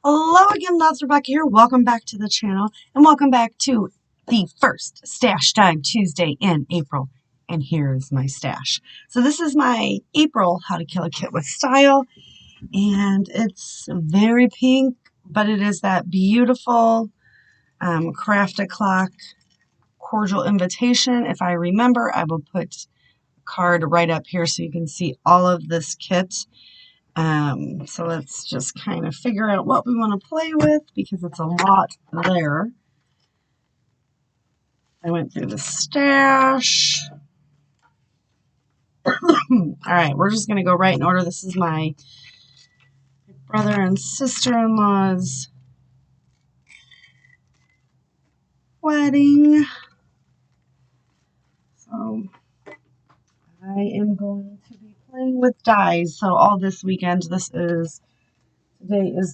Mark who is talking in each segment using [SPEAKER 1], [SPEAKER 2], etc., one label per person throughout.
[SPEAKER 1] Hello again, that's Rebecca here. Welcome back to the channel and welcome back to the first Stash Dive Tuesday in April. And here is my stash. So this is my April How to Kill a Kit with Style, and it's very pink, but it is that beautiful craft a clock cordial invitation. If I remember, I will put a card right up here so you can see all of this kit. So let's just kind of figure out what we want to play with because it's a lot there. I went through the stash. All right, we're just going to go right in order. This is my brother and sister-in-law's wedding. So I am going to be playing with dies. So all this weekend, today is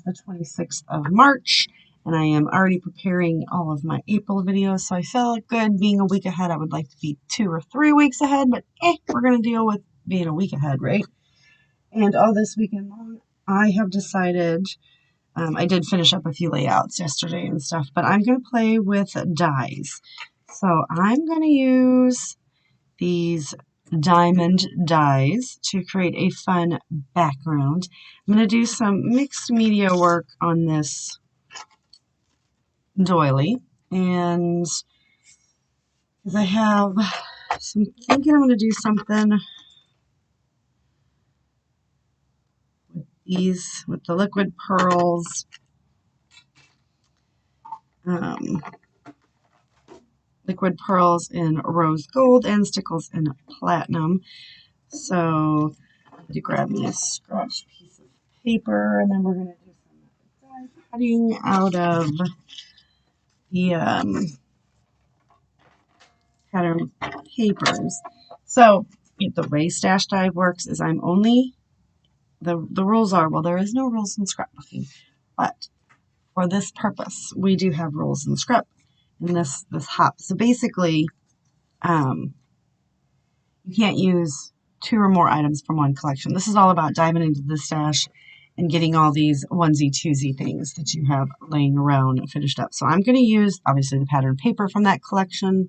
[SPEAKER 1] the 26th of March. And I am already preparing all of my April videos, so I felt good being a week ahead. I would like to be 2 or 3 weeks ahead, but we're going to deal with being a week ahead, right? And all this weekend long, I have decided, I did finish up a few layouts yesterday and stuff, but I'm going to play with dies. So I'm going to use these diamond dies to create a fun background. I'm going to do some mixed media work on this doily, and because I have some thinking I'm going to do something with the liquid pearls, liquid pearls in rose gold and stickles in platinum. So I'm going to grab me a scratch piece of paper, and then we're going to do some die cutting out of the pattern papers. So the way Stash Dive works is I'm only, the rules are, well, there is no rules in scrapbooking, but for this purpose, we do have rules in scrap in this hop. So basically, you can't use 2 or more items from one collection. This is all about diving into the stash and getting all these onesie twosie things that you have laying around finished up. So I'm going to use obviously the pattern paper from that collection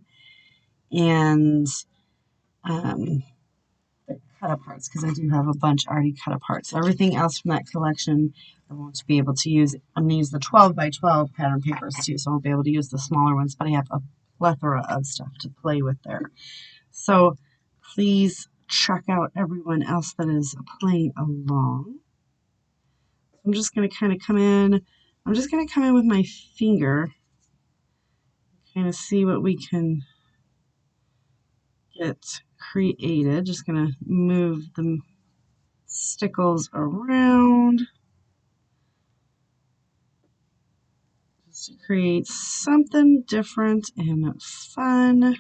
[SPEAKER 1] and the cut aparts, because I do have a bunch already cut apart. So everything else from that collection I won't be able to use. I'm going to use the 12 by 12 pattern papers too, so I won't be able to use the smaller ones, but I have a plethora of stuff to play with there. So please check out everyone else that is playing along. I'm just going to kind of come in. I'm just going to come in with my finger, kind of see what we can get created. Just going to move the stickles around just to create something different and fun.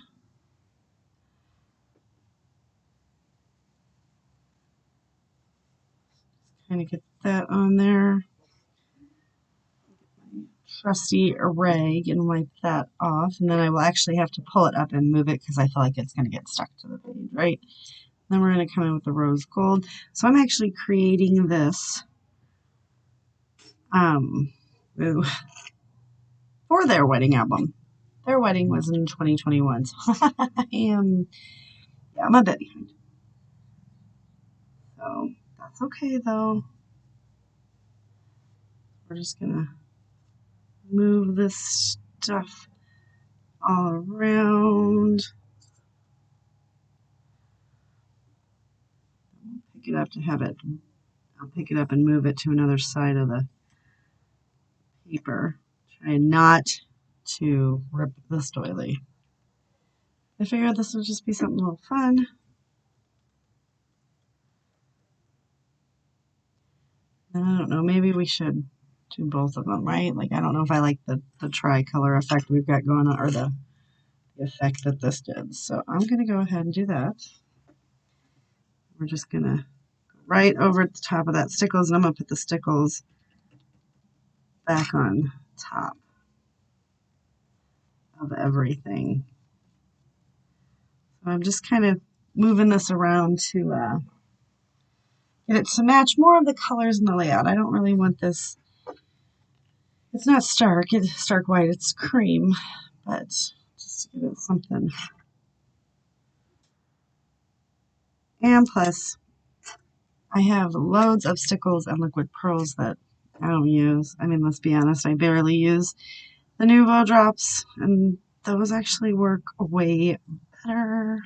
[SPEAKER 1] Kind of get that on there. Trusty rag and wipe that off, and then I will actually have to pull it up and move it because I feel like it's going to get stuck to the page, right? Then we're going to come in with the rose gold. So I'm actually creating this for their wedding album. Their wedding was in 2021, so I'm a bit behind. So that's okay though. We're just going to move this stuff all around. Pick it up to have it. I'll pick it up and move it to another side of the paper. Try not to rip this doily. I figured this would just be something a little fun. And I don't know, maybe we should do both of them, right? Like, I don't know if I like the tricolor effect we've got going on, or the effect that this did. So I'm going to go ahead and do that. We're just going to go right over at the top of that stickles, and I'm going to put the stickles back on top of everything. So I'm just kind of moving this around to get it to match more of the colors in the layout. I don't really want this It's not stark, it's stark white, it's cream, but just to give it something. And plus, I have loads of stickles and liquid pearls that I don't use. I mean, let's be honest, I barely use the Nuvo drops, and those actually work way better.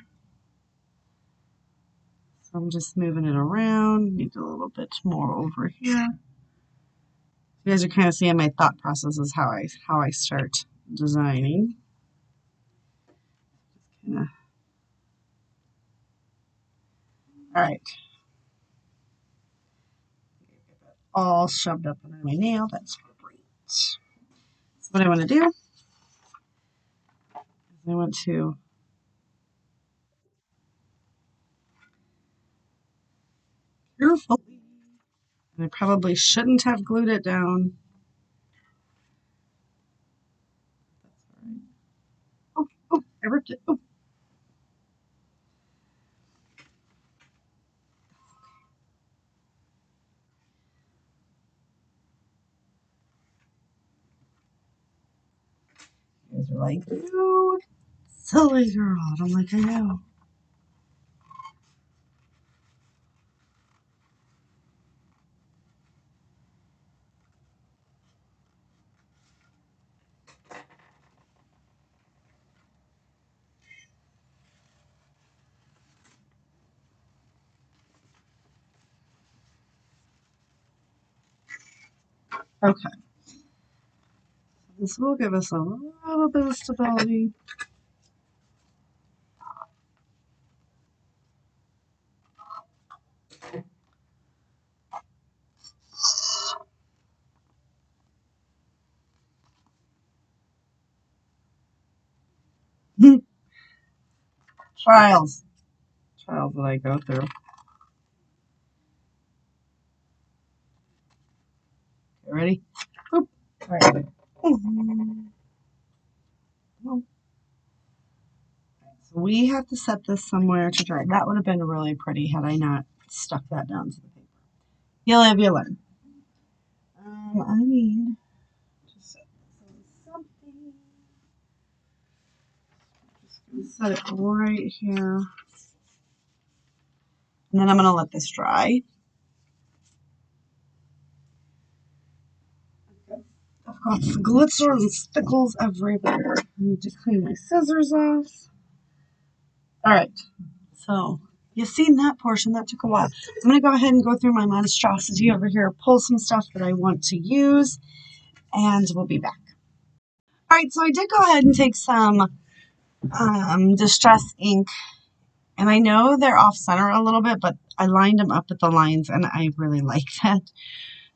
[SPEAKER 1] So I'm just moving it around. Need a little bit more over here. You guys are kind of seeing my thought process is how I start designing. Yeah. All right. All shoved up under my nail. That's great. So what I want to do is I want to carefully, and I probably shouldn't have glued it down. Oh, oh, I ripped it. Oh. You guys are like, you silly girl. And I'm like, I know. Okay. This will give us a little bit of stability. Trials. Trials that I go through. Okay, ready? Oop. All right. So we have to set this somewhere to dry. That would have been really pretty had I not stuck that down to the paper. You live, you learn. I need to set this on something. Just gonna set it right here. And then I'm gonna let this dry. I've got glitzer and stickles everywhere. I need to clean my scissors off. All right, so you've seen that portion. That took a while. I'm going to go ahead and go through my monstrosity over here, pull some stuff that I want to use, and we'll be back. All right, so I did go ahead and take some Distress ink, and I know they're off center a little bit, but I lined them up with the lines, and I really like that.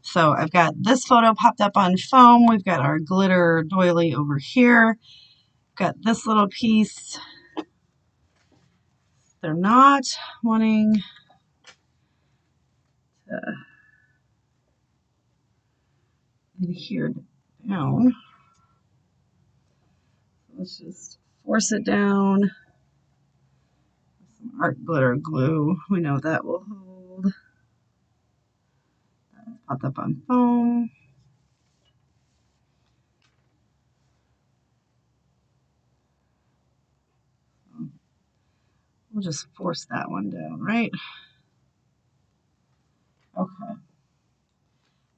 [SPEAKER 1] So I've got this photo popped up on foam. We've got our glitter doily over here. Got this little piece. They're not wanting to adhere down. Let's just force it down. Some art glitter glue. We know that will hold. Popped up on foam. We'll just force that one down, right? Okay.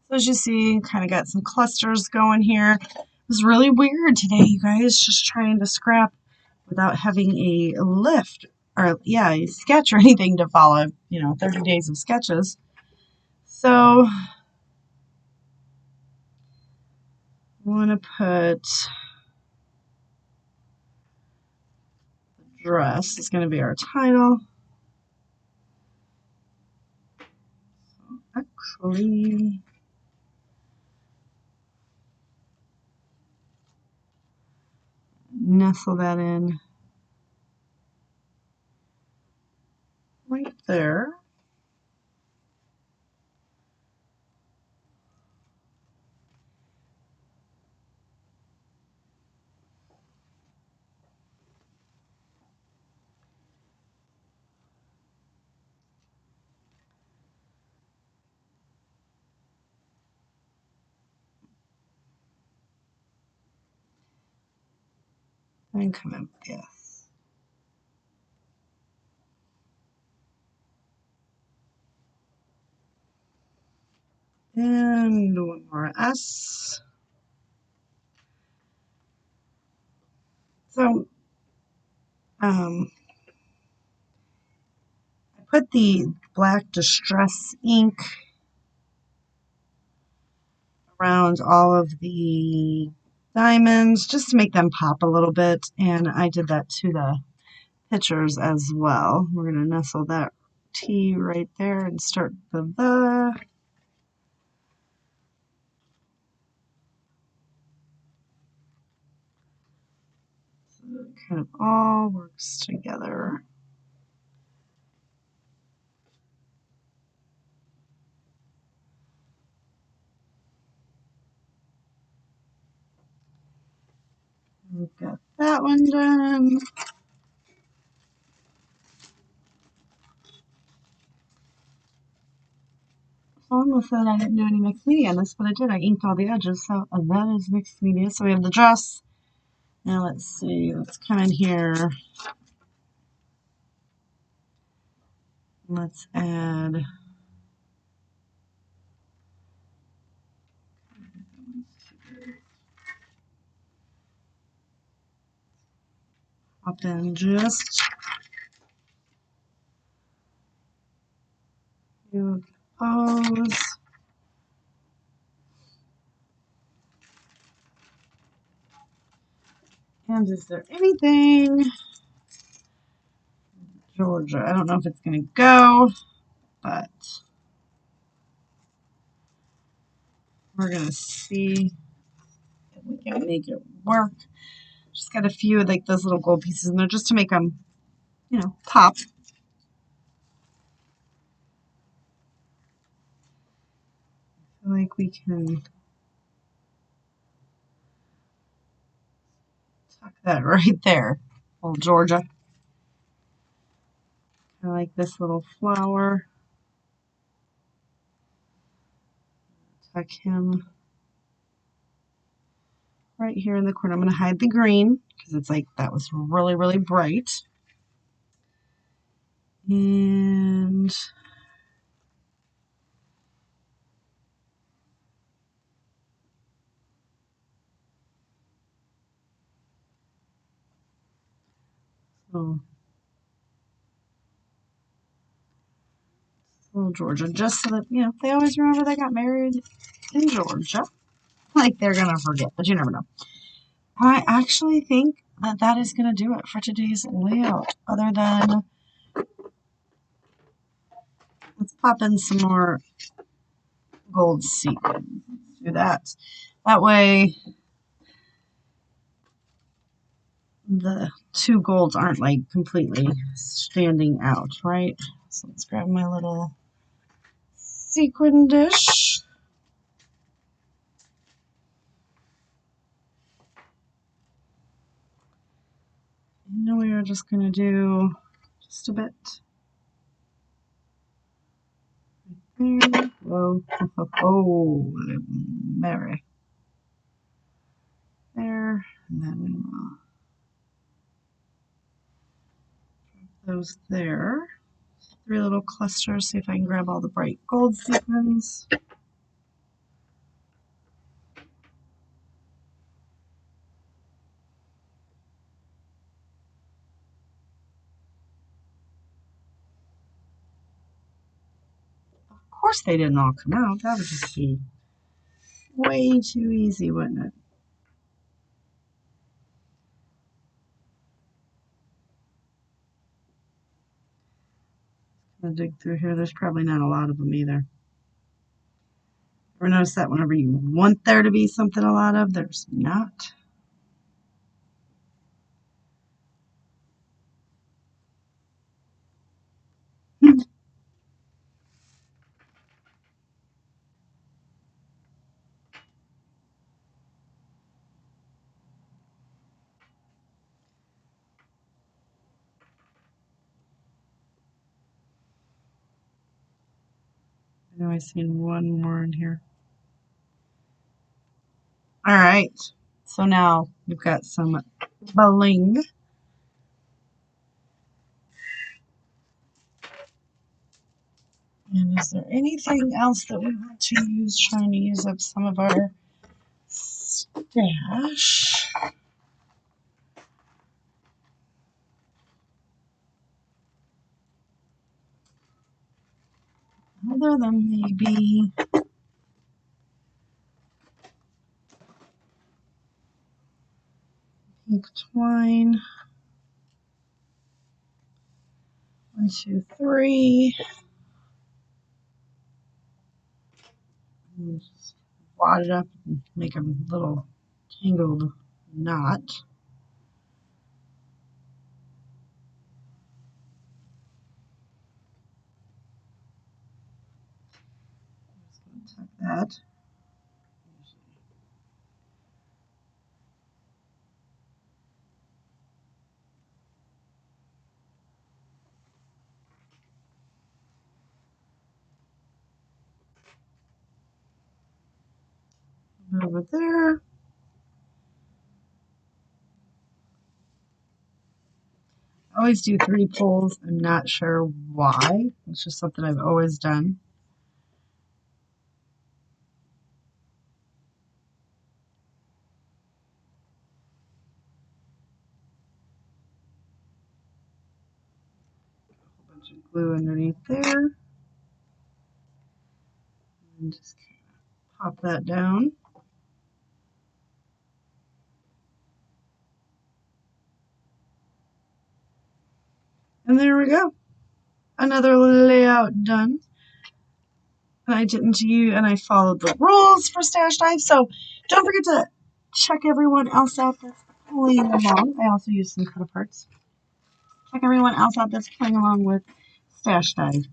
[SPEAKER 1] So as you see, kind of got some clusters going here. It was really weird today, you guys, just trying to scrap without having a lift or, yeah, a sketch or anything to follow, 30 days of sketches. So I want to put the dress. It's going to be our title. Actually, nestle that in right there. And come in with this. And one more S. So I put the black distress ink around all of the diamonds just to make them pop a little bit, and I did that to the pictures as well. We're going to nestle that T right there and start the. So it kind of all works together. We've got that one done. I almost said I didn't do any mixed media on this, but I did. I inked all the edges, so that is mixed media. So we have the dress. Now let's see. Let's come in here. Let's add. Pop in just few O's. And is there anything? Georgia. I don't know if it's going to go, but we're going to see if we can make it work. Just got a few like those little gold pieces in there just to make them, you know, pop. I feel like we can tuck that right there. Old Georgia. I like this little flower. Tuck him right here in the corner. I'm going to hide the green because it's like that was really, really bright. And so little Georgia, just so that, you know, they always remember they got married in Georgia. Like they're going to forget, but you never know. I actually think that that is going to do it for today's layout, other than let's pop in some more gold sequins. Let's do that. That way the two golds aren't like completely standing out, right? So let's grab my little sequin dish. And we are just going to do just a bit. There. Whoa. Oh, Mary. There. And then we will drop those there. Three little clusters. See if I can grab all the bright gold sequins. Of course they didn't all come out. That would just be way too easy, wouldn't it? I'll dig through here. There's probably not a lot of them either. Ever notice that whenever you want there to be something a lot of, there's not? I know I've seen one more in here. All right. So now we've got some bling. And is there anything else that we want to use, trying to use up some of our stash? Other than maybe pink twine. 1, 2, 3. And just wad it up and make a little tangled knot. Just going to tuck that. Over there. I always do 3 pulls. I'm not sure why. It's just something I've always done. A bunch of glue underneath there. And just pop that down. And there we go. Another layout done. And I followed the rules for Stash Dive. So don't forget to check everyone else out that's playing along. I also used some cut parts. Check everyone else out that's playing along with Stash Dive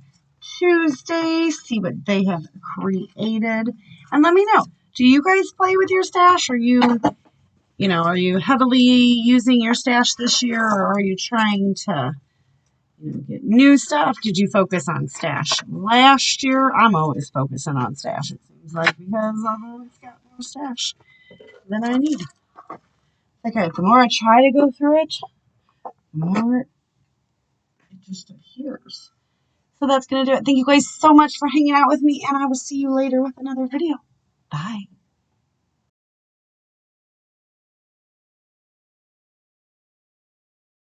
[SPEAKER 1] Tuesday. See what they have created. And let me know. Do you guys play with your stash? Are you heavily using your stash this year, or are you trying to get new stuff? Did you focus on stash last year? I'm always focusing on stash, it seems like, because I've always got more stash than I need. Okay, the more I try to go through it, the more it just appears. So that's going to do it. Thank you guys so much for hanging out with me, and I will see you later with another video. Bye.